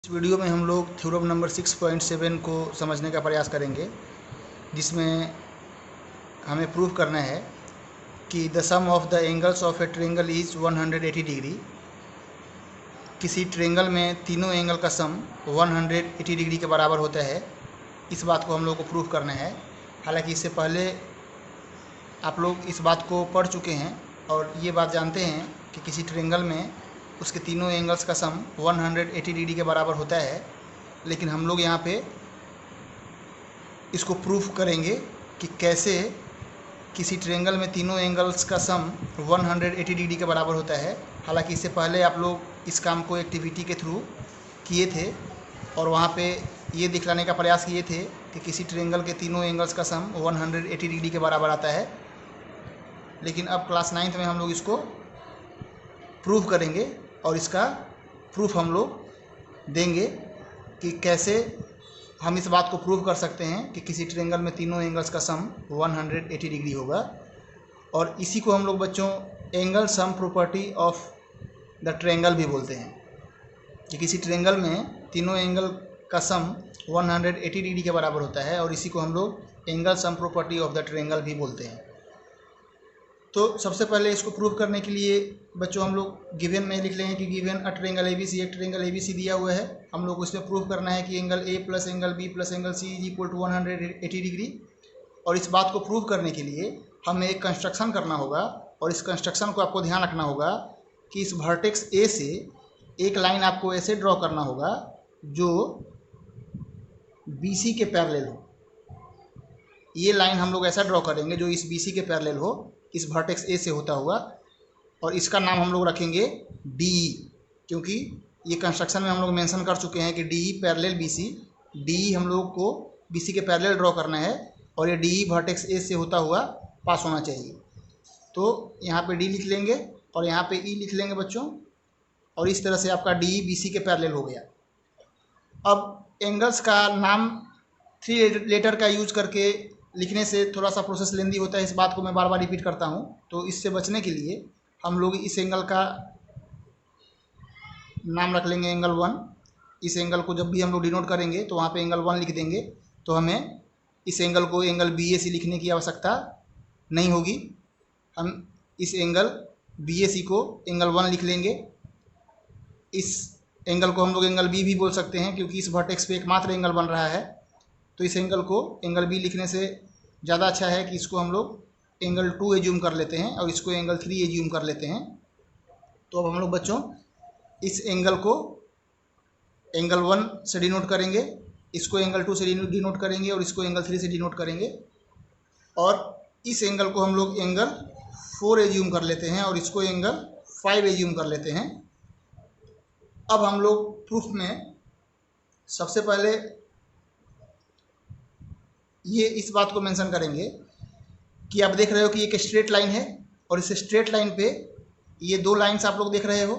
Video में हम लोग थ्योरम नंबर 6.7 को समझने का प्रयास करेंगे, जिसमें हमें प्रूव करना है कि the sum of the angles of a triangle is 180 degree. किसी ट्रायंगल में तीनों एंगल का सम 180 डिग्री के बराबर होता है। इस बात को हम लोग को प्रूव करना है। हालांकि इससे पहले आप लोग इस बात को पढ़ चुके हैं और ये बात जानते हैं कि किसी ट्रायंगल में उसके तीनों एंगल्स का सम 180 डिग्री के बराबर होता है। लेकिन हम लोग यहाँ पे इसको प्रूफ करेंगे कि कैसे किसी ट्रायंगल में तीनों एंगल्स का सम 180 डिग्री के बराबर होता है। हालांकि इससे पहले आप लोग इस काम को एक्टिविटी के थ्रू किए थे और वहाँ पे ये दिखलाने का प्रयास किए थे कि किसी ट्रायंगल के तीनों एंगल्स का सम 180 डिग्री के बराबर आता है। लेकिन अब क्लास 9th में हम लोग इसको प्रूफ करेंगे और इसका प्रूफ हम लोग देंगे कि कैसे हम इस बात को प्रूव कर सकते हैं कि किसी ट्रायंगल में तीनों एंगल्स का सम 180 डिग्री होगा। और इसी को हम लोग बच्चों angle sum property of the triangle भी बोलते हैं, कि किसी ट्रायंगल में तीनों एंगल का सम 180 डिग्री के बराबर होता है और इसी को हम लोग angle sum property of the triangle भी बोलते हैं। तो सबसे पहले इसको प्रूव करने के लिए बच्चों हम लोग गिवन में लिख लेंगे कि गिवन अ ट्रायंगल ABC, एक ट्रायंगल ABC दिया हुआ है। हम लोग उसमें प्रूव करना है कि angle A plus angle B plus angle C is equal to 180 degree. और इस बात को प्रूव करने के लिए हमें एक कंस्ट्रक्शन करना होगा और इस कंस्ट्रक्शन को आपको ध्यान रखना होगा कि इस वर्टेक्स A से एक लाइन आपको ऐसे ड्रॉ करना होगा जो BC के पैरेलल हो। ये लाइन हम लोग ऐसा ड्रॉ करेंगे जो इस BC के पैरेलल हो, इस वर्टेक्स A से होता हुआ, और इसका नाम हम लोग रखेंगे DE, क्योंकि ये कंस्ट्रक्शन में हम लोग मेंशन कर चुके हैं कि DE पैरेलल BC। DE हम लोग को BC के पैरेलल ड्रॉ करना है और ये DE वर्टेक्स A से होता हुआ पास होना चाहिए। तो यहाँ पे D लिख लेंगे और यहाँ पे E लिख लेंगे बच्चों, और इस तरह से आपका DE BC के पैरेलल हो गया। अब एंगल्स का नाम 3 लेटर का यूज करके लिखने से थोड़ा सा प्रोसेस लेंदी होता है, इस बात को मैं बार बार रिपीट करता हूँ। तो इससे बचने के लिए हम लोग इस एंगल का नाम रख लेंगे एंगल 1। इस एंगल को जब भी हम लोग डिनोट करेंगे तो वहाँ पे एंगल 1 लिख देंगे। तो हमें इस एंगल को एंगल BAC लिखने की आवश्यकता नहीं होगी। हम इस एंगल BAC को एंगल 1 लिख लेंगे। इस एंगल को हम लोग एंगल B भी बोल सकते हैं, क्योंकि इस वर्टेक्स पे एकमात्र एंगल बन रहा है। तो इस एंगल को एंगल B लिखने से ज़्यादा अच्छा है कि इसको हम लोग एंगल 2 एज्यूम कर लेते हैं और इसको एंगल 3 एज्यूम कर लेते हैं। तो अब हम लोग बच्चों इस एंगल को एंगल 1 से डिनोट करेंगे, इसको एंगल 2 से डिनोट करेंगे और इसको एंगल 3 से डिनोट करेंगे। और इस एंगल को हम लोग एंगल 4 एज्यूम कर लेते हैं और इसको एंगल 5 एज्यूम कर लेते हैं। अब हम लोग प्रूफ में सबसे पहले ये इस बात को मेंशन करेंगे कि आप देख रहे हो कि एक स्ट्रेट लाइन है और इस स्ट्रेट लाइन पे ये 2 लाइन्स आप लोग देख रहे हो,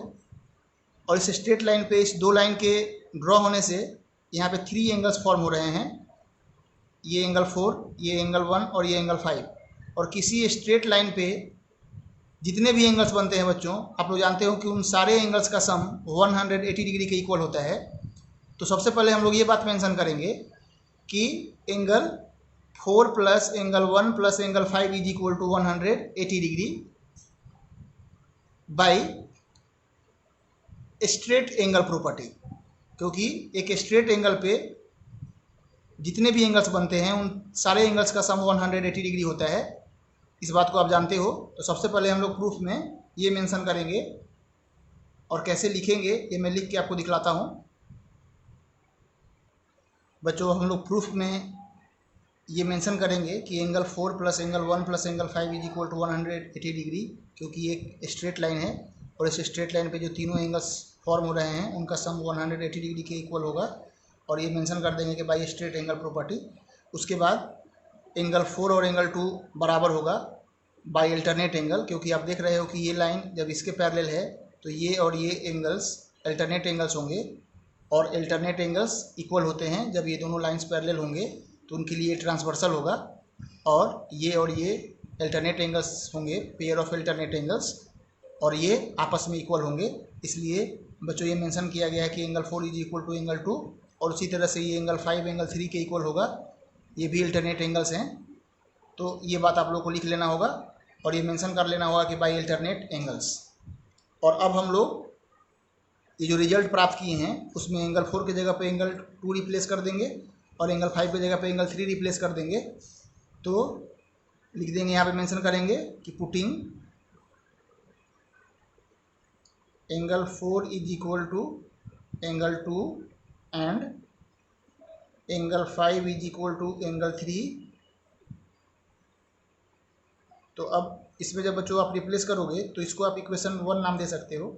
और इस स्ट्रेट लाइन पे इस 2 लाइन के ड्रॉ होने से यहाँ पे 3 एंगल्स फॉर्म हो रहे हैं। ये एंगल 4, ये एंगल 1 और ये एंगल 5। और किसी स्ट्रेट लाइन पे जितने भी एंगल्स बनते हैं बच्चों, आप लोग जानते हो कि उन सारे एंगल्स का सम 180 डिग्री के इक्वल होता है। तो सबसे पहले हम लोग ये बात मेंशन करेंगे कि angle 4 plus angle 1 plus angle 5 is equal to 180 degree by straight angle property, क्योंकि एक स्ट्रेट एंगल पे जितने भी एंगल्स बनते हैं उन सारे एंगल्स का सम 180 डिग्री होता है। इस बात को आप जानते हो। तो सबसे पहले हम लोग प्रूफ में ये मेंशन करेंगे और कैसे लिखेंगे ये मैं लिख के आपको दिखलाता हूँ। बच्चों हम लोग प्रूफ में ये मेंशन करेंगे कि angle 4 plus angle 1 plus angle 5 is equal to 180 degree, क्योंकि एक स्ट्रेट लाइन है और इस स्ट्रेट लाइन पे जो तीनों एंगल्स फॉर्म हो रहे हैं उनका सम 180 डिग्री के इक्वल होगा। और ये मेंशन कर देंगे कि बाई स्ट्रेट एंगल प्रॉपर्टी। उसके बाद एंगल 4 और एंगल 2 बराबर होगा बाई अल्टरनेट एंगल, क्योंकि आप देख रहे हो कि ये लाइन जब इसके पैरेलल है तो ये और ये एंगल्स अल्टरनेट एंगल्स होंगे, और अल्टरनेट एंगल्स इक्वल होते हैं जब ये दोनों लाइंस पैरेलल होंगे तो उनके लिए ट्रांसवर्सल होगा, और ये अल्टरनेट एंगल्स होंगे, पेयर ऑफ अल्टरनेट एंगल्स, और ये आपस में इक्वल होंगे। इसलिए बच्चों ये मेंशन किया गया है कि angle 4 is equal to angle 2, और उसी तरह से ये एंगल 5 एंगल 3 के इक्वल होगा। ये भी अल्टरनेट एंगल्स हैं, तो ये बात आप लोग को लिख लेना होगा और ये मेंशन कर लेना होगा कि बाई अल्टरनेट एंगल्स। और अब हम लोग ये जो रिजल्ट प्राप्त किए हैं उसमें एंगल 4 की जगह पे एंगल 2 रिप्लेस कर देंगे और एंगल 5 की जगह पे एंगल 3 रिप्लेस कर देंगे। तो लिख देंगे, यहाँ पे मेंशन करेंगे कि putting angle 4 is equal to angle 2 and angle 5 is equal to angle 3। तो अब इसमें जब बच्चों आप रिप्लेस करोगे तो इसको आप इक्वेशन 1 नाम दे सकते हो,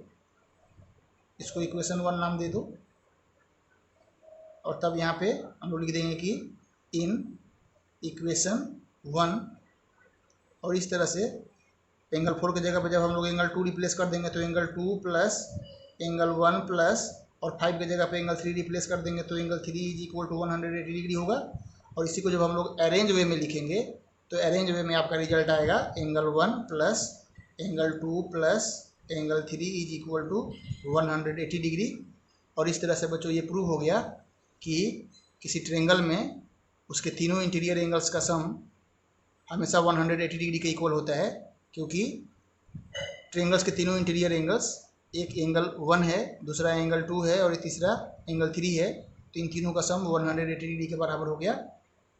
इसको इक्वेशन 1 नाम दे दो। और तब यहाँ पे हम लोग लिख देंगे कि इन इक्वेशन 1, और इस तरह से एंगल 4 की जगह पे जब हम लोग एंगल 2 रिप्लेस कर देंगे तो एंगल 2 प्लस एंगल 1 प्लस और 5 की जगह पे एंगल 3 रिप्लेस कर देंगे तो angle 3 is equal to 180 degree होगा। और इसी को जब हम लोग अरेंज वे में लिखेंगे तो अरेंज वे में आपका रिजल्ट आएगा angle 1 plus angle 2 plus angle 3 is equal to 180 degree. और इस तरह से बच्चों ये प्रूव हो गया कि किसी ट्रेंगल में उसके तीनों इंटीरियर एंगल्स का सम हमेशा 180 डिग्री के इक्वल होता है, क्योंकि ट्रेंगल्स के तीनों इंटीरियर एंगल्स, एक एंगल 1 है, दूसरा एंगल 2 है और तीसरा एंगल 3 है, तो इन तीनों का सम 180 डिग्री के बराबर हो गया।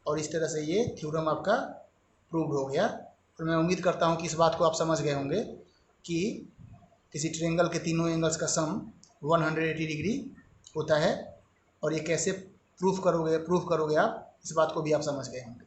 और इस तरह से ये थ्योरम आपका प्रूव्ड हो गया। और मैं उम्मीद करता हूँ कि इस बात को आप समझ गए होंगे कि किसी ट्रेंगल के तीनों एंगल्स का सम 180 डिग्री होता है, और ये कैसे प्रूफ करोगे आप, इस बात को भी आप समझ गए होंगे।